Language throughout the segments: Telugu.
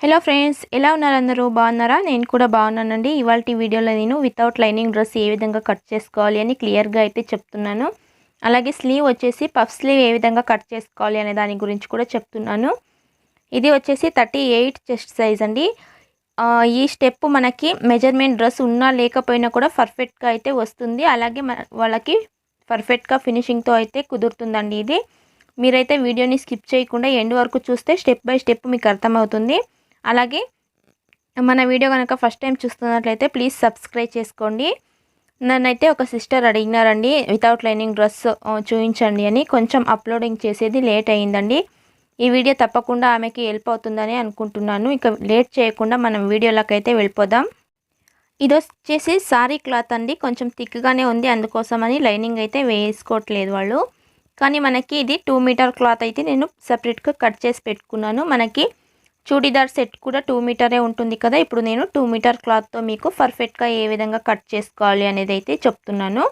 హలో ఫ్రెండ్స్, ఎలా ఉన్నారు? అందరూ బాగున్నారా? నేను కూడా బాగున్నానండి. ఇవాల్టి వీడియోలో నేను వితౌట్ లైనింగ్ డ్రెస్ ఏ విధంగా కట్ చేసుకోవాలి అని క్లియర్గా అయితే చెప్తున్నాను. అలాగే స్లీవ్ వచ్చేసి పఫ్ స్లీవ్ ఏ విధంగా కట్ చేసుకోవాలి అనే దాని గురించి కూడా చెప్తున్నాను. ఇది వచ్చేసి 38 చెస్ట్ సైజ్ అండి. ఈ స్టెప్ మనకి మెజర్మెంట్ డ్రెస్ ఉన్నా లేకపోయినా కూడా పర్ఫెక్ట్గా అయితే వస్తుంది. అలాగే వాళ్ళకి పర్ఫెక్ట్గా ఫినిషింగ్తో అయితే కుదురుతుందండి. ఇది మీరైతే వీడియోని స్కిప్ చేయకుండా ఎండ్ వరకు చూస్తే స్టెప్ బై స్టెప్ మీకు అర్థమవుతుంది. అలాగే మన వీడియో కనుక ఫస్ట్ టైం చూస్తున్నట్లయితే ప్లీజ్ సబ్స్క్రైబ్ చేసుకోండి. నన్నైతే ఒక సిస్టర్ అడిగినారండి వితౌట్ లైనింగ్ డ్రెస్ చూపించండి అని. కొంచెం అప్లోడింగ్ చేసేది లేట్ అయ్యిందండి. ఈ వీడియో తప్పకుండా ఆమెకి హెల్ప్ అవుతుందని అనుకుంటున్నాను. ఇక లేట్ చేయకుండా మనం వీడియోలోకైతే వెళ్ళిపోదాం. ఇది వచ్చేసి సారీ క్లాత్ అండి. కొంచెం థిక్గానే ఉంది, అందుకోసమని లైనింగ్ అయితే వేసుకోవట్లేదు వాళ్ళు. కానీ మనకి ఇది 2 మీటర్ క్లాత్ అయితే నేను సపరేట్గా కట్ చేసి పెట్టుకున్నాను. మనకి చూడీదార్ సెట్ కూడా 2 మీటరే ఉంటుంది కదా. ఇప్పుడు నేను 2 మీటర్ క్లాత్తో మీకు పర్ఫెక్ట్గా ఏ విధంగా కట్ చేసుకోవాలి అనేది అయితే చెప్తున్నాను.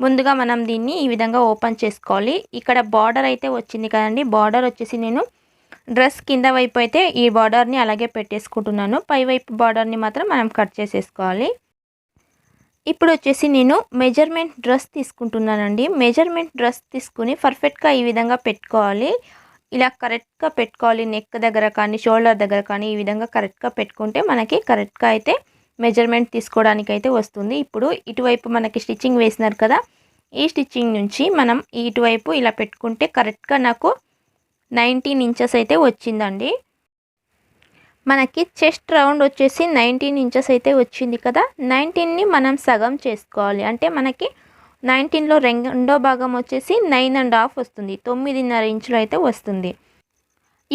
ముందుగా మనం దీన్ని ఈ విధంగా ఓపెన్ చేసుకోవాలి. ఇక్కడ బార్డర్ అయితే వచ్చింది కదండి. బార్డర్ వచ్చేసి నేను డ్రెస్ కింద వైపు అయితే ఈ బార్డర్ని అలాగే పెట్టేసుకుంటున్నాను. పై వైపు బార్డర్ని మాత్రం మనం కట్ చేసేసుకోవాలి. ఇప్పుడు వచ్చేసి నేను మెజర్మెంట్ డ్రెస్ తీసుకుంటున్నానండి. మెజర్మెంట్ డ్రెస్ తీసుకుని పర్ఫెక్ట్గా ఈ విధంగా పెట్టుకోవాలి. ఇలా కరెక్ట్గా పెట్టుకోవాలి. నెక్ దగ్గర కానీ షోల్డర్ దగ్గర కానీ ఈ విధంగా కరెక్ట్గా పెట్టుకుంటే మనకి కరెక్ట్గా అయితే మెజర్మెంట్ తీసుకోవడానికి అయితే వస్తుంది. ఇప్పుడు ఇటువైపు మనకి స్టిచ్చింగ్ వేసినారు కదా, ఈ స్టిచ్చింగ్ నుంచి మనం ఇటువైపు ఇలా పెట్టుకుంటే కరెక్ట్గా నాకు 19 ఇంచెస్ అయితే వచ్చిందండి. మనకి చెస్ట్ రౌండ్ వచ్చేసి 19 ఇంచెస్ అయితే వచ్చింది కదా. 19ని మనం సగం చేసుకోవాలి. అంటే మనకి 19లో రెండో భాగం వచ్చేసి 9.5 వస్తుంది. 9.5 ఇంచులు అయితే వస్తుంది.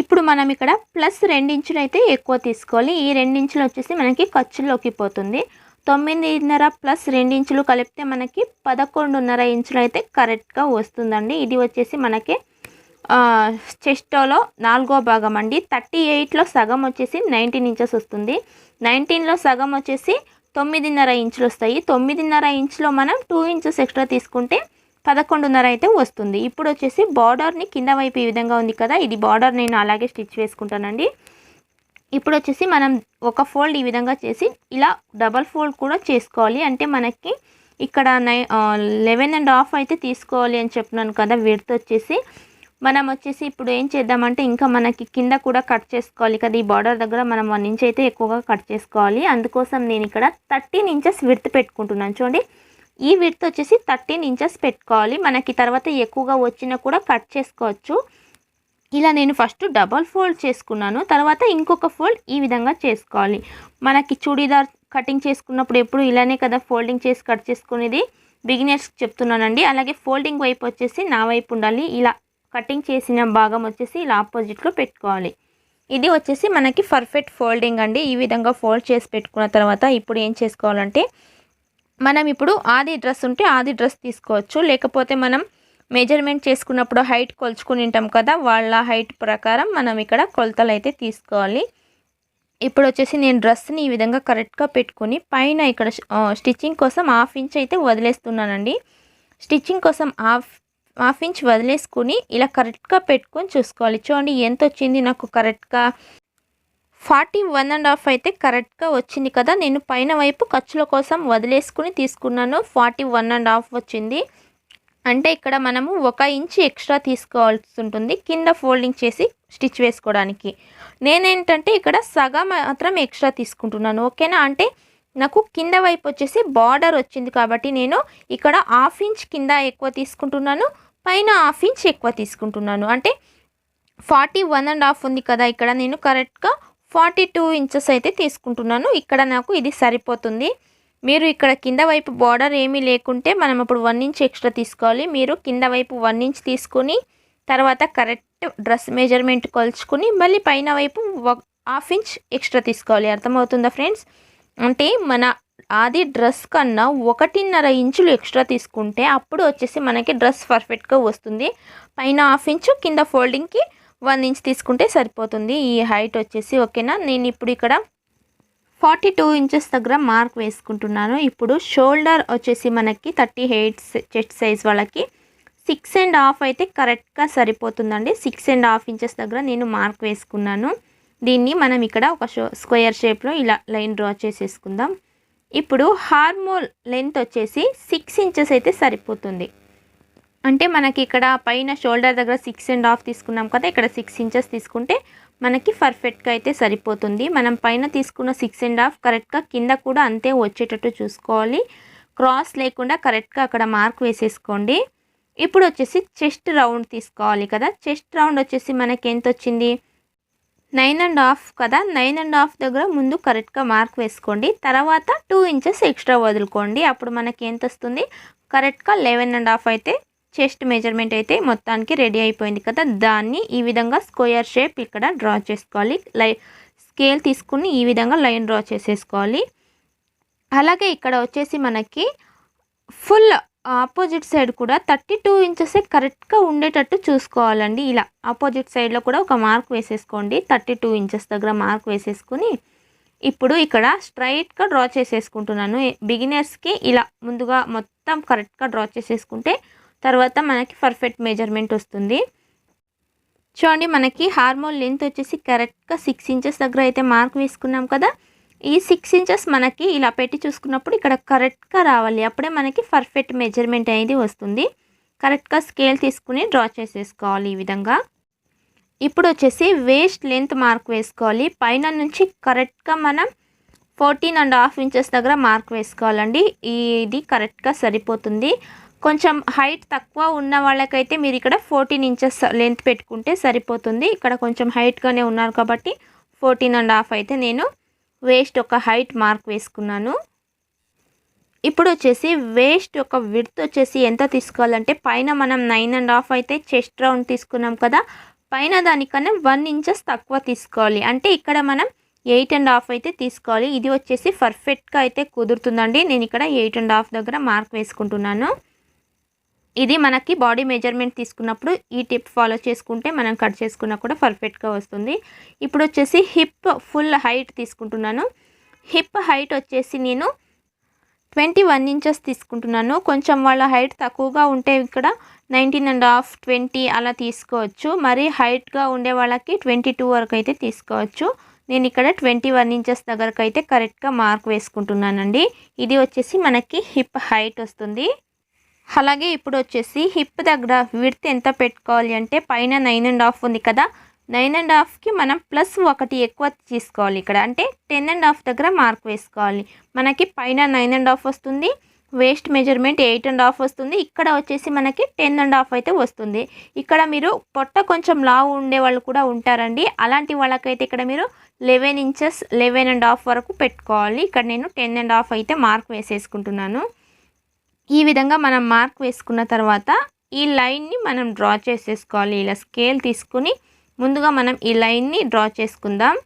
ఇప్పుడు మనం ఇక్కడ ప్లస్ 2 ఇంచులు అయితే ఎక్కువ తీసుకోవాలి. ఈ 2 ఇంచులు వచ్చేసి మనకి ఖర్చులోకి పోతుంది. 9.5 ప్లస్ 2 ఇంచులు కలిపితే మనకి 11.5 ఇంచులు అయితే కరెక్ట్గా వస్తుందండి. ఇది వచ్చేసి మనకి చెస్టోలో 4వ భాగం అండి. 38లో సగం వచ్చేసి 19 ఇంచెస్ వస్తుంది. 19లో సగం వచ్చేసి 9.5 ఇంచులు వస్తాయి. 9.5 ఇంచులో మనం 2 ఇంచెస్ ఎక్స్ట్రా తీసుకుంటే 11.5 అయితే వస్తుంది. ఇప్పుడు వచ్చేసి బార్డర్ని కింద వైపు ఈ విధంగా ఉంది కదా, ఇది బార్డర్ నేను అలాగే స్టిచ్ వేసుకుంటానండి. ఇప్పుడు వచ్చేసి మనం ఒక ఫోల్డ్ ఈ విధంగా చేసి ఇలా డబల్ ఫోల్డ్ కూడా చేసుకోవాలి. అంటే మనకి ఇక్కడ 11.5 అయితే తీసుకోవాలి అని చెప్తున్నాను కదా విడ్త్ వచ్చేసి. మనం వచ్చేసి ఇప్పుడు ఏం చేద్దామంటే ఇంకా మనకి కింద కూడా కట్ చేసుకోవాలి కదా. ఈ బార్డర్ దగ్గర మనం 1 ఇంచ్ అయితే ఎక్కువగా కట్ చేసుకోవాలి. అందుకోసం నేను ఇక్కడ 13 ఇంచెస్ విడ్త్ పెట్టుకుంటున్నాను. చూడండి, ఈ విడ్త్ వచ్చేసి 13 ఇంచెస్ పెట్టుకోవాలి. మనకి తర్వాత ఎక్కువగా వచ్చినా కూడా కట్ చేసుకోవచ్చు. ఇలా నేను ఫస్ట్ డబల్ ఫోల్డ్ చేసుకున్నాను, తర్వాత ఇంకొక ఫోల్డ్ ఈ విధంగా చేసుకోవాలి. మనకి చూడీదార్ కటింగ్ చేసుకున్నప్పుడు ఎప్పుడు ఇలానే కదా ఫోల్డింగ్ చేసి కట్ చేసుకునేది. బిగినర్స్కి చెప్తున్నానండి. అలాగే ఫోల్డింగ్ వైపు వచ్చేసి నా వైపు ఉండాలి. ఇలా కటింగ్ చేసిన భాగం వచ్చేసి ఇలా ఆపోజిట్లో పెట్టుకోవాలి. ఇది వచ్చేసి మనకి పర్ఫెక్ట్ ఫోల్డింగ్ అండి. ఈ విధంగా ఫోల్డ్ చేసి పెట్టుకున్న తర్వాత ఇప్పుడు ఏం చేసుకోవాలంటే మనం ఇప్పుడు ఆది డ్రెస్ ఉంటే ఆది డ్రెస్ తీసుకోవచ్చు. లేకపోతే మనం మెజర్మెంట్ చేసుకున్నప్పుడు హైట్ కొలుచుకుని ఉంటాం కదా, వాళ్ళ హైట్ ప్రకారం మనం ఇక్కడ కొలతలు అయితే తీసుకోవాలి. ఇప్పుడు వచ్చేసి నేను డ్రెస్ని ఈ విధంగా కరెక్ట్గా పెట్టుకుని పైన ఇక్కడ స్టిచ్చింగ్ కోసం 1/2 ఇంచ్ అయితే వదిలేస్తున్నానండి. స్టిచ్చింగ్ కోసం హాఫ్ ఇంచ్ వదిలేసుకుని ఇలా కరెక్ట్గా పెట్టుకొని చూసుకోవాలి. చూడండి ఎంత వచ్చింది నాకు. కరెక్ట్గా 41.5 అయితే కరెక్ట్గా వచ్చింది కదా. నేను పైన వైపు ఖర్చుల కోసం వదిలేసుకుని తీసుకున్నాను. 41.5 వచ్చింది. అంటే ఇక్కడ మనము 1 ఇంచ్ ఎక్స్ట్రా తీసుకోవాల్సి ఉంటుంది కింద ఫోల్డింగ్ చేసి స్టిచ్ వేసుకోవడానికి. నేనేంటంటే ఇక్కడ సగం మాత్రం ఎక్స్ట్రా తీసుకుంటున్నాను. ఓకేనా? అంటే నాకు కింద వైపు వచ్చేసి బార్డర్ వచ్చింది కాబట్టి నేను ఇక్కడ 1/2 ఇంచ్ కింద ఎక్కువ తీసుకుంటున్నాను, పైన 1/2 ఇంచ్ ఎక్కువ తీసుకుంటున్నాను. అంటే 41.5 ఉంది కదా, ఇక్కడ నేను కరెక్ట్గా 42 ఇంచెస్ అయితే తీసుకుంటున్నాను. ఇక్కడ నాకు ఇది సరిపోతుంది. మీరు ఇక్కడ కింద వైపు బార్డర్ ఏమీ లేకుంటే మనం ఇప్పుడు 1 ఇంచ్ ఎక్స్ట్రా తీసుకోవాలి. మీరు కింద వైపు 1 ఇంచ్ తీసుకుని తర్వాత కరెక్ట్ డ్రెస్ మెజర్మెంట్ కొలుచుకుని మళ్ళీ పైన వైపు 1/2 ఇంచ్ ఎక్స్ట్రా తీసుకోవాలి. అర్థమవుతుందా ఫ్రెండ్స్? అంటే మన ఆది డ్రెస్ కన్నా 1.5 ఇంచులు ఎక్స్ట్రా తీసుకుంటే అప్పుడు వచ్చేసి మనకి డ్రెస్ పర్ఫెక్ట్గా వస్తుంది. పైన 1/2 ఇంచు, కింద ఫోల్డింగ్కి 1 ఇంచ్ తీసుకుంటే సరిపోతుంది ఈ హైట్ వచ్చేసి. ఓకేనా? నేను ఇప్పుడు ఇక్కడ 42 ఇంచెస్ దగ్గర మార్క్ వేసుకుంటున్నాను. ఇప్పుడు షోల్డర్ వచ్చేసి మనకి 38 చెస్ట్ సైజ్ వాళ్ళకి 6.5 అయితే కరెక్ట్గా సరిపోతుందండి. 6.5 ఇంచెస్ దగ్గర నేను మార్క్ వేసుకున్నాను. దీన్ని మనం ఇక్కడ ఒక స్క్వేర్ షేప్లో ఇలా లైన్ డ్రా చేసేసుకుందాం. ఇప్పుడు హార్మోల్ లెంత్ వచ్చేసి 6 ఇంచెస్ అయితే సరిపోతుంది. అంటే మనకి ఇక్కడ పైన షోల్డర్ దగ్గర 6.5 తీసుకున్నాం కదా, ఇక్కడ 6 ఇంచెస్ తీసుకుంటే మనకి పర్ఫెక్ట్గా అయితే సరిపోతుంది. మనం పైన తీసుకున్న 6.5 కరెక్ట్గా కింద కూడా అంతే వచ్చేటట్టు చూసుకోవాలి. క్రాస్ లేకుండా కరెక్ట్గా అక్కడ మార్క్ వేసేసుకోండి. ఇప్పుడు వచ్చేసి చెస్ట్ రౌండ్ తీసుకోవాలి కదా. చెస్ట్ రౌండ్ వచ్చేసి మనకి ఎంత వచ్చింది, 9.5 కదా. 9.5 దగ్గర ముందు కరెక్ట్గా మార్క్ వేసుకోండి. తర్వాత 2 ఇంచెస్ ఎక్స్ట్రా వదులుకోండి. అప్పుడు మనకి ఎంత వస్తుంది, కరెక్ట్గా 11.5 అయితే చెస్ట్ మెజర్మెంట్ అయితే మొత్తానికి రెడీ అయిపోయింది కదా. దాన్ని ఈ విధంగా స్క్వేర్ షేప్ ఇక్కడ డ్రా చేసుకోవాలి. స్కేల్ తీసుకుని ఈ విధంగా లైన్ డ్రా చేసేసుకోవాలి. అలాగే ఇక్కడ వచ్చేసి మనకి ఫుల్ ఆపోజిట్ సైడ్ కూడా 32 ఇంచెస్ కరెక్ట్గా ఉండేటట్టు చూసుకోవాలండి. ఇలా ఆపోజిట్ సైడ్లో కూడా ఒక మార్క్ వేసేసుకోండి. 32 ఇంచెస్ దగ్గర మార్క్ వేసేసుకుని ఇప్పుడు ఇక్కడ స్ట్రైట్గా డ్రా చేసేసుకుంటున్నాను. బిగినర్స్కి ఇలా ముందుగా మొత్తం కరెక్ట్గా డ్రా చేసేసుకుంటే తర్వాత మనకి పర్ఫెక్ట్ మెజర్మెంట్ వస్తుంది. చూడండి, మనకి హార్మోల్ లెంత్ వచ్చేసి కరెక్ట్గా 6 ఇంచెస్ దగ్గర అయితే మార్క్ వేసుకున్నాం కదా. ఈ 6 ఇంచెస్ మనకి ఇలా పెట్టి చూసుకున్నప్పుడు ఇక్కడ కరెక్ట్గా రావాలి. అప్పుడే మనకి పర్ఫెక్ట్ మెజర్మెంట్ అనేది వస్తుంది. కరెక్ట్గా స్కేల్ తీసుకుని డ్రా చేసేసుకోవాలి ఈ విధంగా. ఇప్పుడు వచ్చేసి వేస్ట్ లెంత్ మార్క్ వేసుకోవాలి. పైన నుంచి కరెక్ట్గా మనం 14.5 ఇంచెస్ దగ్గర మార్క్ వేసుకోవాలండి. ఇది కరెక్ట్గా సరిపోతుంది. కొంచెం హైట్ తక్కువ ఉన్న వాళ్ళకైతే మీరు ఇక్కడ 14 ఇంచెస్ లెంత్ పెట్టుకుంటే సరిపోతుంది. ఇక్కడ కొంచెం హైట్గానే ఉన్నారు కాబట్టి 14.5 అయితే నేను వేస్ట్ ఒక హైట్ మార్క్ వేసుకున్నాను. ఇప్పుడు వచ్చేసి వేస్ట్ ఒక విడ్త్ వచ్చేసి ఎంత తీసుకోవాలంటే, పైన మనం 9.5 అయితే చెస్ట్ రౌండ్ తీసుకున్నాం కదా, పైన దానికన్నా 1 ఇంచెస్ తక్కువ తీసుకోవాలి. అంటే ఇక్కడ మనం 8.5 అయితే తీసుకోవాలి. ఇది వచ్చేసి పర్ఫెక్ట్గా అయితే కుదురుతుందండి. నేను ఇక్కడ 8.5 దగ్గర మార్క్ వేసుకుంటున్నాను. ఇది మనకి బాడీ మెజర్మెంట్ తీసుకున్నప్పుడు ఈ టిప్ ఫాలో చేసుకుంటే మనం కట్ చేసుకున్నా కూడా పర్ఫెక్ట్గా వస్తుంది. ఇప్పుడు వచ్చేసి హిప్ ఫుల్ హైట్ తీసుకుంటున్నాను. హిప్ హైట్ వచ్చేసి నేను 21 ఇంచెస్ తీసుకుంటున్నాను. కొంచెం వాళ్ళ హైట్ తక్కువగా ఉంటే ఇక్కడ 19.5, 20 అలా తీసుకోవచ్చు. మరి హైట్గా ఉండే వాళ్ళకి 22 వరకు అయితే తీసుకోవచ్చు. నేను ఇక్కడ 21 ఇంచెస్ దగ్గరకు అయితే కరెక్ట్గా మార్క్ వేసుకుంటున్నానండి. ఇది వచ్చేసి మనకి హిప్ హైట్ వస్తుంది. అలాగే ఇప్పుడు వచ్చేసి హిప్ దగ్గర విడ్త్ ఎంత పెట్టుకోవాలి అంటే, పైన 9.5 ఉంది కదా, 9.5కి మనం +1 ఎక్కువ తీసుకోవాలి. ఇక్కడ అంటే 10.5 దగ్గర మార్క్ వేసుకోవాలి. మనకి పైన 9.5 వస్తుంది, వేస్ట్ మెజర్మెంట్ 8.5 వస్తుంది. ఇక్కడ వచ్చేసి మనకి 10.5 అయితే వస్తుంది. ఇక్కడ మీరు పొట్ట కొంచెం లావు ఉండే వాళ్ళు కూడా ఉంటారండి. అలాంటి వాళ్ళకైతే ఇక్కడ మీరు 11 ఇంచెస్ 11.5 వరకు పెట్టుకోవాలి. ఇక్కడ నేను 10.5 అయితే మార్క్ వేసేసుకుంటున్నాను. ఈ విధంగా మనం మార్క్ వేసుకున్న తర్వాత ఈ లైన్ని మనం డ్రా చేసేసుకోవాలి. ఇలా స్కేల్ తీసుకుని ముందుగా మనం ఈ లైన్ని డ్రా చేసుకుందాం.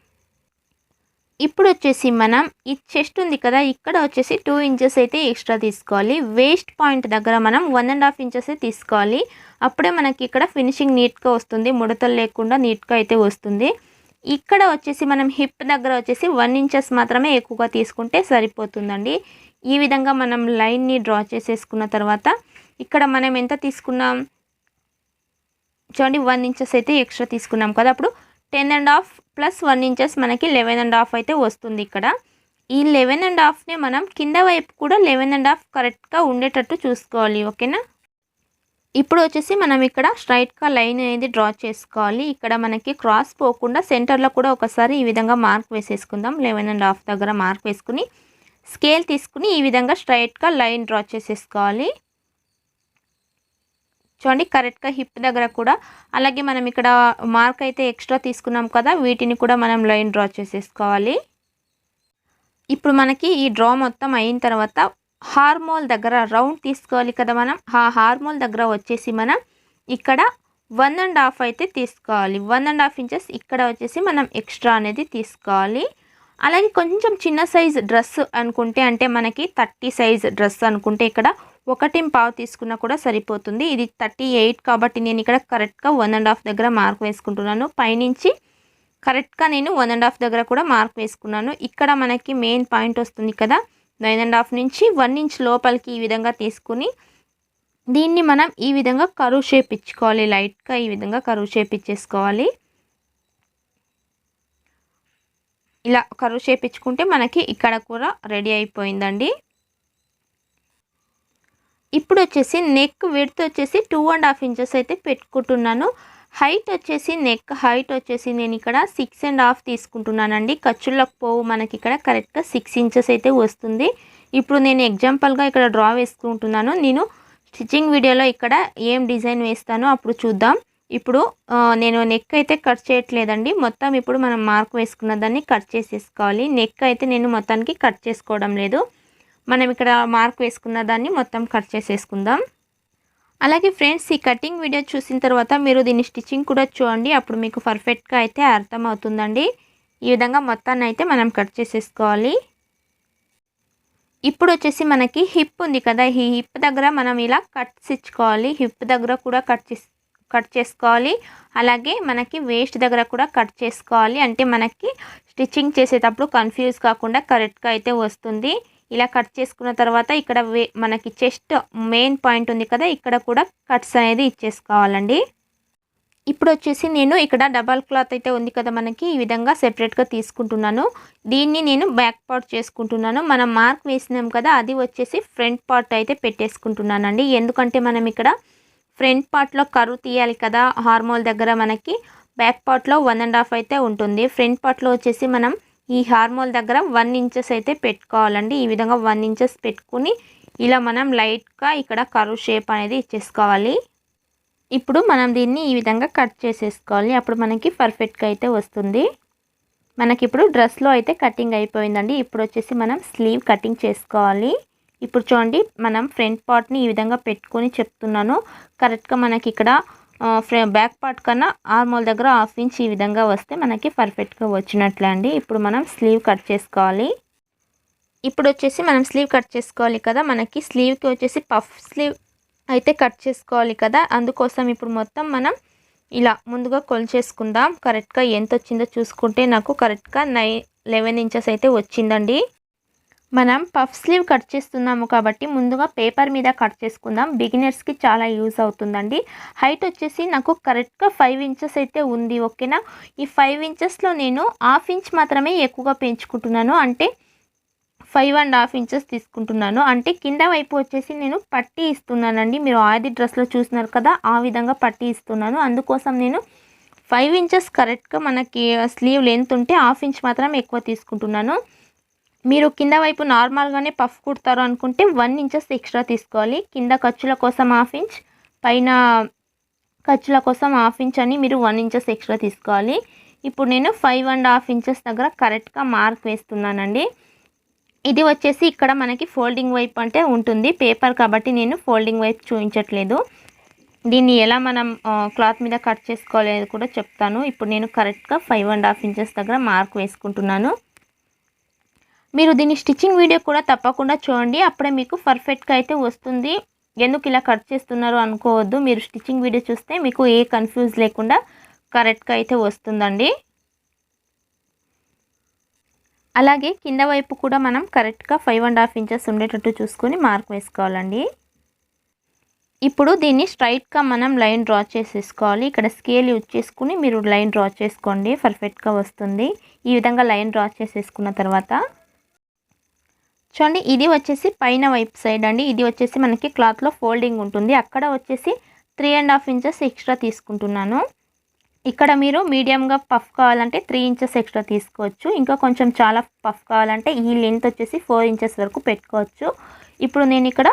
ఇప్పుడు వచ్చేసి మనం ఈ చెస్ట్ ఉంది కదా, ఇక్కడ వచ్చేసి 2 ఇంచెస్ అయితే ఎక్స్ట్రా తీసుకోవాలి. వేస్ట్ పాయింట్ దగ్గర మనం 1.5 ఇంచెస్ తీసుకోవాలి. అప్పుడే మనకి ఇక్కడ ఫినిషింగ్ నీట్గా వస్తుంది, ముడతలు లేకుండా నీట్గా అయితే వస్తుంది. ఇక్కడ వచ్చేసి మనం హిప్ దగ్గర వచ్చేసి 1 ఇంచెస్ మాత్రమే ఎక్కువగా తీసుకుంటే సరిపోతుందండి. ఈ విధంగా మనం లైన్ని డ్రా చేసేసుకున్న తర్వాత ఇక్కడ మనం ఎంత తీసుకున్నాం చూడండి, 1 ఇంచెస్ అయితే ఎక్స్ట్రా తీసుకున్నాం కదా. అప్పుడు 10.5 + 1 ఇంచెస్ మనకి 11.5 అయితే వస్తుంది. ఇక్కడ ఈ 11.5ని మనం కింద వైపు కూడా 11.5 కరెక్ట్గా ఉండేటట్టు చూసుకోవాలి. ఓకేనా. ఇప్పుడు వచ్చేసి మనం ఇక్కడ స్ట్రైట్గా లైన్ అనేది డ్రా చేసుకోవాలి. ఇక్కడ మనకి క్రాస్ పోకుండా సెంటర్లో కూడా ఒకసారి ఈ విధంగా మార్క్ వేసేసుకుందాం. 11.5 దగ్గర మార్క్ వేసుకుని స్కేల్ తీసుకుని ఈ విధంగా స్ట్రైట్గా లైన్ డ్రా చేసేసుకోవాలి. చూడండి, కరెక్ట్గా హిప్ దగ్గర కూడా. అలాగే మనం ఇక్కడ మార్క్ అయితే ఎక్స్ట్రా తీసుకున్నాం కదా, వీటిని కూడా మనం లైన్ డ్రా చేసేసుకోవాలి. ఇప్పుడు మనకి ఈ డ్రా మొత్తం అయిన తర్వాత హార్మోల్ దగ్గర రౌండ్ తీసుకోవాలి కదా మనం. ఆ హార్మోల్ దగ్గర వచ్చేసి మనం ఇక్కడ 1.5 అయితే తీసుకోవాలి. 1.5 ఇంచెస్ ఇక్కడ వచ్చేసి మనం ఎక్స్ట్రా అనేది తీసుకోవాలి. అలాగే కొంచెం చిన్న సైజ్ డ్రెస్ అనుకుంటే, అంటే మనకి 30 సైజ్ డ్రెస్ అనుకుంటే ఇక్కడ 1.5 తీసుకున్నా కూడా సరిపోతుంది. ఇది 38 కాబట్టి నేను ఇక్కడ కరెక్ట్గా 1.5 దగ్గర మార్క్ వేసుకుంటున్నాను. పైనుంచి కరెక్ట్గా నేను 1.5 దగ్గర కూడా మార్క్ వేసుకున్నాను. ఇక్కడ మనకి మెయిన్ పాయింట్ వస్తుంది కదా, 9.5 నుంచి 1 ఇంచ్ లోపలికి ఈ విధంగా తీసుకుని దీన్ని మనం ఈ విధంగా కరువు షేప్ ఇచ్చుకోవాలి. లైట్గా ఈ విధంగా కరువు షేప్ ఇచ్చేసుకోవాలి. ఇలా కర్వ్ షేప్ ఇచ్చుకుంటే మనకి ఇక్కడ కూడా రెడీ అయిపోయిందండి. ఇప్పుడు వచ్చేసి నెక్ విడ్త్ వచ్చేసి 2.5 ఇంచెస్ అయితే పెట్టుకుంటున్నాను. హైట్ వచ్చేసి నెక్ హైట్ వచ్చేసి నేను ఇక్కడ 6.5 తీసుకుంటున్నానండి. ఖర్చులకు పోవు మనకి ఇక్కడ కరెక్ట్గా 6 ఇంచెస్ అయితే వస్తుంది. ఇప్పుడు నేను ఎగ్జాంపుల్గా ఇక్కడ డ్రా వేసుకుంటున్నాను. నేను స్టిచ్చింగ్ వీడియోలో ఇక్కడ ఏం డిజైన్ వేస్తానో అప్పుడు చూద్దాం. ఇప్పుడు నేను నెక్ అయితే కట్ చేయట్లేదండి. మొత్తం ఇప్పుడు మనం మార్క్ వేసుకున్న దాన్ని కట్ చేసేసుకోవాలి. నెక్ అయితే నేను మొత్తానికి కట్ చేసుకోవడం లేదు. మనం ఇక్కడ మార్క్ వేసుకున్న దాన్ని మొత్తం కట్ చేసేసుకుందాం. అలాగే ఫ్రెండ్స్, ఈ కటింగ్ వీడియో చూసిన తర్వాత మీరు దీన్ని స్టిచ్చింగ్ కూడా చూడండి. అప్పుడు మీకు పర్ఫెక్ట్గా అయితే అర్థమవుతుందండి. ఈ విధంగా మొత్తాన్ని అయితే మనం కట్ చేసేసుకోవాలి. ఇప్పుడు వచ్చేసి మనకి హిప్ ఉంది కదా, ఈ హిప్ దగ్గర మనం ఇలా కట్స్ ఇచ్చుకోవాలి. హిప్ దగ్గర కూడా కట్ చేసుకోవాలి. అలాగే మనకి వేస్ట్ దగ్గర కూడా కట్ చేసుకోవాలి. అంటే మనకి స్టిచ్చింగ్ చేసేటప్పుడు కన్ఫ్యూజ్ కాకుండా కరెక్ట్గా అయితే వస్తుంది. ఇలా కట్ చేసుకున్న తర్వాత ఇక్కడ మనకి చెస్ట్ మెయిన్ పాయింట్ ఉంది కదా, ఇక్కడ కూడా కట్స్ అనేది ఇచ్చేసుకోవాలండి. ఇప్పుడు వచ్చేసి నేను ఇక్కడ డబల్ క్లాత్ అయితే ఉంది కదా మనకి, ఈ విధంగా సెపరేట్గా తీసుకుంటున్నాను. దీన్ని నేను బ్యాక్ పార్ట్ చేసుకుంటున్నాను. మనం మార్క్ వేసినాం కదా, అది వచ్చేసి ఫ్రంట్ పార్ట్ అయితే పెట్టేసుకుంటున్నానండి. ఎందుకంటే మనం ఇక్కడ ఫ్రంట్ పార్ట్లో కర్వ్ తీయాలి కదా, హార్మోల్ దగ్గర మనకి బ్యాక్ పార్ట్లో 1.5 అయితే ఉంటుంది. ఫ్రంట్ పార్ట్లో వచ్చేసి మనం ఈ హార్మోల్ దగ్గర 1 ఇంచెస్ అయితే పెట్టుకోవాలండి. ఈ విధంగా 1 ఇంచెస్ పెట్టుకుని ఇలా మనం లైట్గా ఇక్కడ కర్వ్ షేప్ అనేది ఇచ్చేసుకోవాలి. ఇప్పుడు మనం దీన్ని ఈ విధంగా కట్ చేసేసుకోవాలి. అప్పుడు మనకి పర్ఫెక్ట్గా అయితే వస్తుంది. మనకి ఇప్పుడు డ్రెస్లో అయితే కటింగ్ అయిపోయిందండి. ఇప్పుడు వచ్చేసి మనం స్లీవ్ కటింగ్ చేసుకోవాలి. ఇప్పుడు చూడండి, మనం ఫ్రంట్ పార్ట్ని ఈ విధంగా పెట్టుకొని చెప్తున్నాను. కరెక్ట్గా మనకి ఇక్కడ బ్యాక్ పార్ట్ కన్నా ఆర్మోల్ దగ్గర 1/2 ఇంచ్ ఈ విధంగా వస్తే మనకి పర్ఫెక్ట్గా వచ్చినట్లే అండి. ఇప్పుడు మనం స్లీవ్ కట్ చేసుకోవాలి. ఇప్పుడు వచ్చేసి మనం స్లీవ్ కట్ చేసుకోవాలి కదా, మనకి స్లీవ్కి వచ్చేసి పఫ్ స్లీవ్ అయితే కట్ చేసుకోవాలి కదా. అందుకోసం ఇప్పుడు మొత్తం మనం ఇలా ముందుగా కొలిచేసుకుందాం. కరెక్ట్గా ఎంత వచ్చిందో చూసుకుంటే నాకు కరెక్ట్గా 11 ఇంచెస్ అయితే వచ్చిందండి. మనం పఫ్ స్లీవ్ కట్ చేస్తున్నాము కాబట్టి ముందుగా పేపర్ మీద కట్ చేసుకుందాం. బిగినర్స్కి చాలా యూజ్ అవుతుందండి. హైట్ వచ్చేసి నాకు కరెక్ట్గా 5 ఇంచెస్ అయితే ఉంది. ఓకేనా, ఈ 5 ఇంచెస్లో నేను 1/2 ఇంచ్ మాత్రమే ఎక్కువగా పెంచుకుంటున్నాను. అంటే 5.5 ఇంచెస్ తీసుకుంటున్నాను. అంటే కింద వైపు వచ్చేసి నేను పట్టీ ఇస్తున్నానండి. మీరు ఆది డ్రెస్లో చూసినారు కదా, ఆ విధంగా పట్టీ ఇస్తున్నాను. అందుకోసం నేను 5 ఇంచెస్ కరెక్ట్గా మనకి స్లీవ్ లెంత్ ఉంటే 1/2 ఇంచ్ మాత్రం ఎక్కువ తీసుకుంటున్నాను. మీరు కింద వైపు నార్మల్గానే పఫ్ కుడతారు అనుకుంటే 1 ఇంచెస్ ఎక్స్ట్రా తీసుకోవాలి. కింద ఖర్చుల కోసం 1/2 ఇంచ్, పైన ఖర్చుల కోసం 1/2 ఇంచ్ అని మీరు 1 ఇంచెస్ ఎక్స్ట్రా తీసుకోవాలి. ఇప్పుడు నేను 5.5 ఇంచెస్ దగ్గర కరెక్ట్గా మార్క్ వేస్తున్నానండి. ఇది వచ్చేసి ఇక్కడ మనకి ఫోల్డింగ్ వైపు అంటే ఉంటుంది పేపర్ కాబట్టి నేను ఫోల్డింగ్ వైపు చూపించట్లేదు. దీన్ని ఎలా మనం క్లాత్ మీద కట్ చేసుకోలేదు కూడా చెప్తాను. ఇప్పుడు నేను కరెక్ట్గా 5.5 ఇంచెస్ దగ్గర మార్క్ వేసుకుంటున్నాను. మీరు దీని స్టిచ్చింగ్ వీడియో కూడా తప్పకుండా చూడండి. అప్పుడే మీకు పర్ఫెక్ట్గా అయితే వస్తుంది. ఎందుకు ఇలా కట్ చేస్తున్నారు అనుకోవద్దు. మీరు స్టిచ్చింగ్ వీడియో చూస్తే మీకు ఏ కన్ఫ్యూజ్ లేకుండా కరెక్ట్గా అయితే వస్తుందండి. అలాగే కింద వైపు కూడా మనం కరెక్ట్గా 5.5 ఇంచెస్ ఉండేటట్టు చూసుకొని మార్క్ వేసుకోవాలండి. ఇప్పుడు దీన్ని స్ట్రైట్గా మనం లైన్ డ్రా చేసేసుకోవాలి. ఇక్కడ స్కేల్ యూజ్ చేసుకుని మీరు లైన్ డ్రా చేసుకోండి, పర్ఫెక్ట్గా వస్తుంది. ఈ విధంగా లైన్ డ్రా చేసేసుకున్న తర్వాత చూడండి, ఇది వచ్చేసి పైన వైపు సైడ్ అండి. ఇది వచ్చేసి మనకి క్లాత్లో ఫోల్డింగ్ ఉంటుంది. అక్కడ వచ్చేసి 3.5 ఇంచెస్ ఎక్స్ట్రా తీసుకుంటున్నాను. ఇక్కడ మీరు మీడియంగా పఫ్ కావాలంటే 3 ఇంచెస్ ఎక్స్ట్రా తీసుకోవచ్చు. ఇంకా కొంచెం చాలా పఫ్ కావాలంటే ఈ లెంత్ వచ్చేసి 4 ఇంచెస్ వరకు పెట్టుకోవచ్చు. ఇప్పుడు నేను ఇక్కడ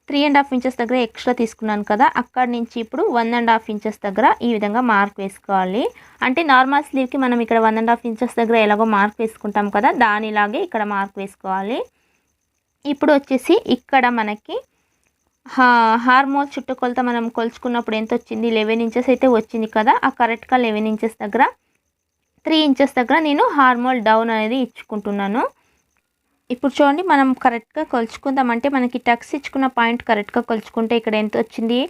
3.5 ఇంచెస్ దగ్గర ఎక్స్ట్రా తీసుకున్నాను కదా, అక్కడి నుంచి ఇప్పుడు 1.5 ఇంచెస్ దగ్గర ఈ విధంగా మార్క్ వేసుకోవాలి. అంటే నార్మల్ స్లీవ్కి మనం ఇక్కడ 1.5 ఇంచెస్ దగ్గర ఎలాగో మార్క్ వేసుకుంటాం కదా, దానిలాగే ఇక్కడ మార్క్ వేసుకోవాలి. ఇప్పుడు వచ్చేసి ఇక్కడ మనకి హార్మోల్ చుట్టుకొలత మనం కొలుచుకున్నప్పుడు ఎంత వచ్చింది, 11 ఇంచెస్ అయితే వచ్చింది కదా. ఆ కరెక్ట్గా 11 ఇంచెస్ దగ్గర 3 ఇంచెస్ దగ్గర నేను హార్మోల్ డౌన్ అనేది ఇచ్చుకుంటున్నాను. ఇప్పుడు చూడండి, మనం కరెక్ట్గా కొలుచుకుందాం. అంటే మనకి టక్స్ ఇచ్చుకున్న పాయింట్ కరెక్ట్గా కొలుచుకుంటే ఇక్కడ ఎంత వచ్చింది,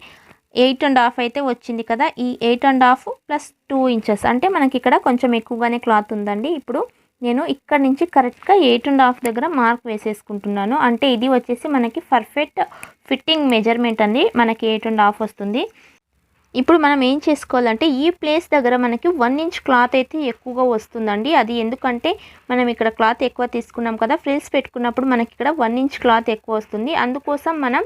8.5 అయితే వచ్చింది కదా. ఈ 8.5 ప్లస్ 2 ఇంచెస్ అంటే మనకి ఇక్కడ కొంచెం ఎక్కువగానే క్లాత్ ఉందండి. ఇప్పుడు నేను ఇక్కడ నుంచి కరెక్ట్గా 8.5 దగ్గర మార్క్ వేసేసుకుంటున్నాను. అంటే ఇది వచ్చేసి మనకి పర్ఫెక్ట్ ఫిట్టింగ్ మెజర్మెంట్ అండి. మనకి 8.5 వస్తుంది. ఇప్పుడు మనం ఏం చేసుకోవాలంటే ఈ ప్లేస్ దగ్గర మనకి 1 ఇంచ్ క్లాత్ అయితే ఎక్కువగా వస్తుందండి. అది ఎందుకంటే మనం ఇక్కడ క్లాత్ ఎక్కువ తీసుకున్నాం కదా, ఫ్రిల్స్ పెట్టుకున్నప్పుడు మనకి ఇక్కడ 1 ఇంచ్ క్లాత్ ఎక్కువ వస్తుంది. అందుకోసం మనం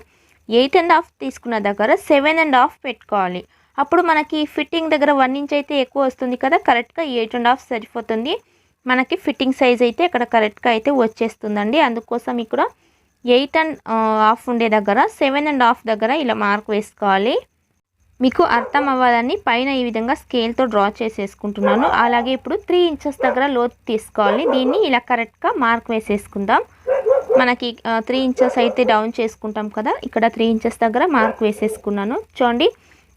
8.5 తీసుకున్న దగ్గర 7.5 పెట్టుకోవాలి. అప్పుడు మనకి ఫిట్టింగ్ దగ్గర 1 ఇంచ్ అయితే ఎక్కువ వస్తుంది కదా, కరెక్ట్గా 8.5 సరిపోతుంది. మనకి ఫిట్టింగ్ సైజ్ అయితే ఇక్కడ కరెక్ట్గా అయితే వచ్చేస్తుందండి. అందుకోసం ఇక్కడ 8.5 ఉండే దగ్గర 7.5 దగ్గర ఇలా మార్క్ వేసుకోవాలి. మీకు అర్థం అవ్వాలని పైన ఈ విధంగా స్కేల్తో డ్రా చేసేసుకుంటున్నాను. అలాగే ఇప్పుడు 3 ఇంచెస్ దగ్గర లోతు తీసుకోవాలి. దీన్ని ఇలా కరెక్ట్గా మార్క్ వేసేసుకుందాం. మనకి 3 ఇంచెస్ అయితే డౌన్ చేసుకుంటాం కదా, ఇక్కడ 3 ఇంచెస్ దగ్గర మార్క్ వేసేసుకున్నాను. చూడండి,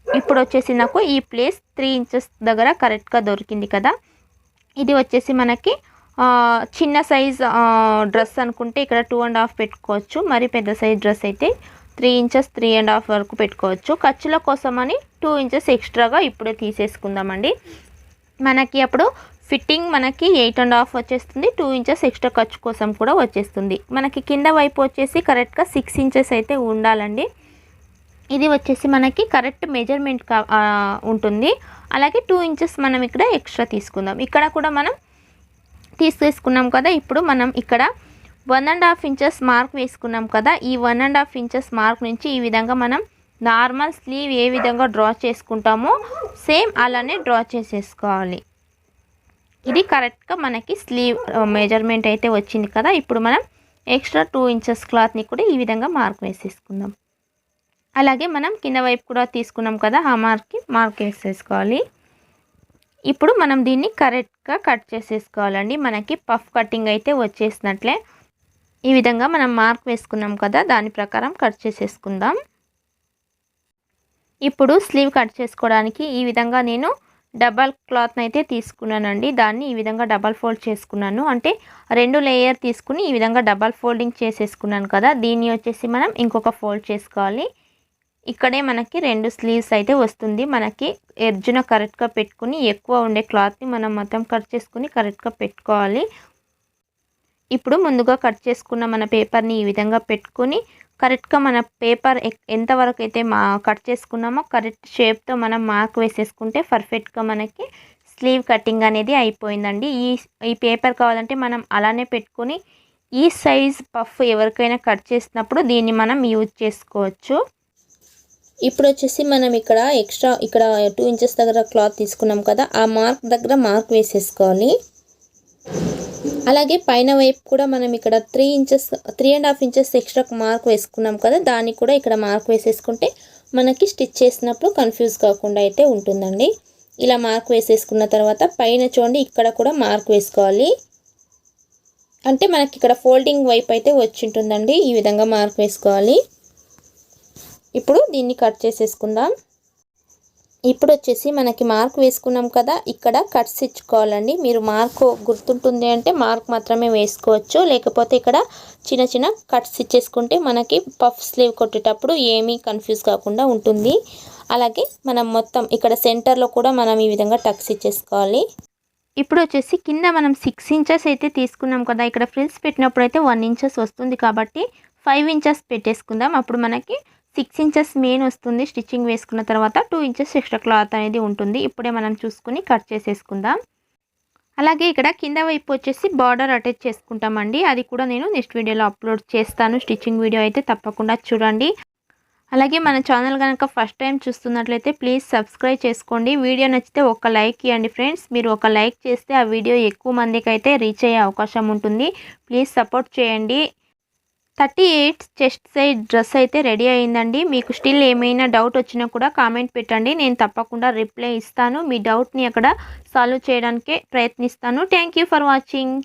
ఇప్పుడు వచ్చేసి నాకు ఈ ప్లేస్ 3 ఇంచెస్ దగ్గర కరెక్ట్గా దొరికింది కదా. ఇది వచ్చేసి మనకి చిన్న సైజ్ డ్రెస్ అనుకుంటే ఇక్కడ 2.5 పెట్టుకోవచ్చు. మరి పెద్ద సైజ్ డ్రెస్ అయితే 3 ఇంచెస్ 3.5 వరకు పెట్టుకోవచ్చు. ఖర్చుల కోసమని 2 ఇంచెస్ ఎక్స్ట్రాగా ఇప్పుడే తీసేసుకుందామండి. మనకి అప్పుడు ఫిట్టింగ్ మనకి 8.5 వచ్చేస్తుంది. 2 ఇంచెస్ ఎక్స్ట్రా ఖర్చు కోసం కూడా వచ్చేస్తుంది. మనకి కింద వైపు వచ్చేసి కరెక్ట్గా 6 ఇంచెస్ అయితే ఉండాలండి. ఇది వచ్చేసి మనకి కరెక్ట్ మెజర్మెంట్ ఉంటుంది. అలాగే 2 ఇంచెస్ మనం ఇక్కడ ఎక్స్ట్రా తీసుకుందాం. ఇక్కడ కూడా మనం తీసేసుకున్నాం కదా. ఇప్పుడు మనం ఇక్కడ 1.5 ఇంచెస్ మార్క్ వేసుకున్నాం కదా. ఈ 1.5 ఇంచెస్ మార్క్ నుంచి ఈ విధంగా మనం నార్మల్ స్లీవ్ ఏ విధంగా డ్రా చేసుకుంటామో సేమ్ అలానే డ్రా చేసేసుకోవాలి. ఇది కరెక్ట్గా మనకి స్లీవ్ మెజర్మెంట్ అయితే వచ్చింది కదా. ఇప్పుడు మనం ఎక్స్ట్రా 2 ఇంచెస్ క్లాత్ని కూడా ఈ విధంగా మార్క్ వేసేసుకుందాం. అలాగే మనం కింద వైపు కూడా తీసుకున్నాం కదా, ఆ మార్క్ వేసేసుకోవాలి. ఇప్పుడు మనం దీన్ని కరెక్ట్గా కట్ చేసేసుకోవాలండి. మనకి పఫ్ కటింగ్ అయితే వచ్చేసినట్లే. ఈ విధంగా మనం మార్క్ వేసుకున్నాం కదా, దాని ప్రకారం కట్ చేసేసుకుందాం. ఇప్పుడు స్లీవ్ కట్ చేసుకోవడానికి ఈ విధంగా నేను డబల్ క్లాత్ని అయితే తీసుకున్నానండి. దాన్ని ఈ విధంగా డబల్ ఫోల్డ్ చేసుకున్నాను. అంటే 2 లేయర్ తీసుకుని ఈ విధంగా డబల్ ఫోల్డింగ్ చేసేసుకున్నాను కదా. దీన్ని వచ్చేసి మనం ఇంకొక ఫోల్డ్ చేసుకోవాలి. ఇక్కడే మనకి 2 స్లీవ్స్ అయితే వస్తుంది. మనకి ఎడ్జ్న కరెక్ట్గా పెట్టుకుని ఎక్కువ ఉండే క్లాత్ని మనం మొత్తం కట్ చేసుకుని కరెక్ట్గా పెట్టుకోవాలి. ఇప్పుడు ముందుగా కట్ చేసుకున్న మన పేపర్ని ఈ విధంగా పెట్టుకొని కరెక్ట్గా మన పేపర్ ఎంతవరకు అయితే కట్ చేసుకున్నామో కరెక్ట్ షేప్తో మనం మార్క్ వేసేసుకుంటే పర్ఫెక్ట్గా మనకి స్లీవ్ కటింగ్ అనేది అయిపోయిందండి. ఈ పేపర్ కావాలంటే మనం అలానే పెట్టుకొని ఈ సైజ్ పఫ్ ఎవరికైనా కట్ చేసినప్పుడు దీన్ని మనం యూజ్ చేసుకోవచ్చు. ఇప్పుడు వచ్చేసి మనం ఇక్కడ 2 ఇంచెస్ దగ్గర క్లాత్ తీసుకున్నాం కదా, ఆ మార్క్ దగ్గర మార్క్ వేసేసుకోవాలి. అలాగే పైన వైపు కూడా మనం ఇక్కడ 3.5 ఇంచెస్ ఎక్స్ట్రా మార్క్ వేసుకున్నాం కదా, దాన్ని కూడా ఇక్కడ మార్క్ వేసేసుకుంటే మనకి స్టిచ్ చేసినప్పుడు కన్ఫ్యూజ్ కాకుండా అయితే ఉంటుందండి. ఇలా మార్క్ వేసేసుకున్న తర్వాత పైన చూడండి, ఇక్కడ కూడా మార్క్ వేసుకోవాలి. అంటే మనకి ఇక్కడ ఫోల్డింగ్ వైపు అయితే వచ్చి ఉంటుందండి. ఈ విధంగా మార్క్ వేసుకోవాలి. ఇప్పుడు దీన్ని కట్ చేసేసుకుందాం. ఇప్పుడు వచ్చేసి మనకి మార్క్ వేసుకున్నాం కదా, ఇక్కడ కట్స్ ఇచ్చుకోవాలండి. మీరు మార్క్ గుర్తుంటుంది అంటే మార్క్ మాత్రమే వేసుకోవచ్చు, లేకపోతే ఇక్కడ చిన్న చిన్న కట్స్ ఇచ్చేసుకుంటే మనకి పఫ్ స్లీవ్ కొట్టేటప్పుడు ఏమీ కన్ఫ్యూజ్ కాకుండా ఉంటుంది. అలాగే మనం మొత్తం ఇక్కడ సెంటర్లో కూడా మనం ఈ విధంగా టక్స్ ఇచ్చేసుకోవాలి. ఇప్పుడు వచ్చేసి కింద మనం 6 ఇంచెస్ అయితే తీసుకున్నాం కదా, ఇక్కడ ఫ్రిల్స్ పెట్టినప్పుడు అయితే 1 ఇంచెస్ వస్తుంది కాబట్టి 5 ఇంచెస్ పెట్టేసుకుందాం. అప్పుడు మనకి 6 ఇంచెస్ మెయిన్ వస్తుంది. స్టిచ్చింగ్ వేసుకున్న తర్వాత 2 ఇంచెస్ ఎక్స్ట్రా క్లాత్ అనేది ఉంటుంది. ఇప్పుడే మనం చూసుకుని కట్ చేసేసుకుందాం. అలాగే ఇక్కడ కింద వైపు వచ్చేసి బార్డర్ అటాచ్ చేసుకుంటామండి. అది కూడా నేను నెక్స్ట్ వీడియోలో అప్లోడ్ చేస్తాను. స్టిచ్చింగ్ వీడియో అయితే తప్పకుండా చూడండి. అలాగే మన ఛానల్ కనుక ఫస్ట్ టైం చూస్తున్నట్లయితే ప్లీజ్ సబ్స్క్రైబ్ చేసుకోండి. వీడియో నచ్చితే ఒక లైక్ ఇవ్వండి ఫ్రెండ్స్. మీరు ఒక లైక్ చేస్తే ఆ వీడియో ఎక్కువ మందికి అయితే రీచ్ అయ్యే అవకాశం ఉంటుంది. ప్లీజ్ సపోర్ట్ చేయండి. 38 చెస్ట్ సైజ్ డ్రెస్ అయితే రెడీ అయిందండి. మీకు స్టిల్ ఏమైనా డౌట్ వచ్చినా కూడా కామెంట్ పెట్టండి, నేను తప్పకుండా రిప్లై ఇస్తాను. మీ డౌట్ని అక్కడ సాల్వ్ చేయడానికే ప్రయత్నిస్తాను. Thank you for watching.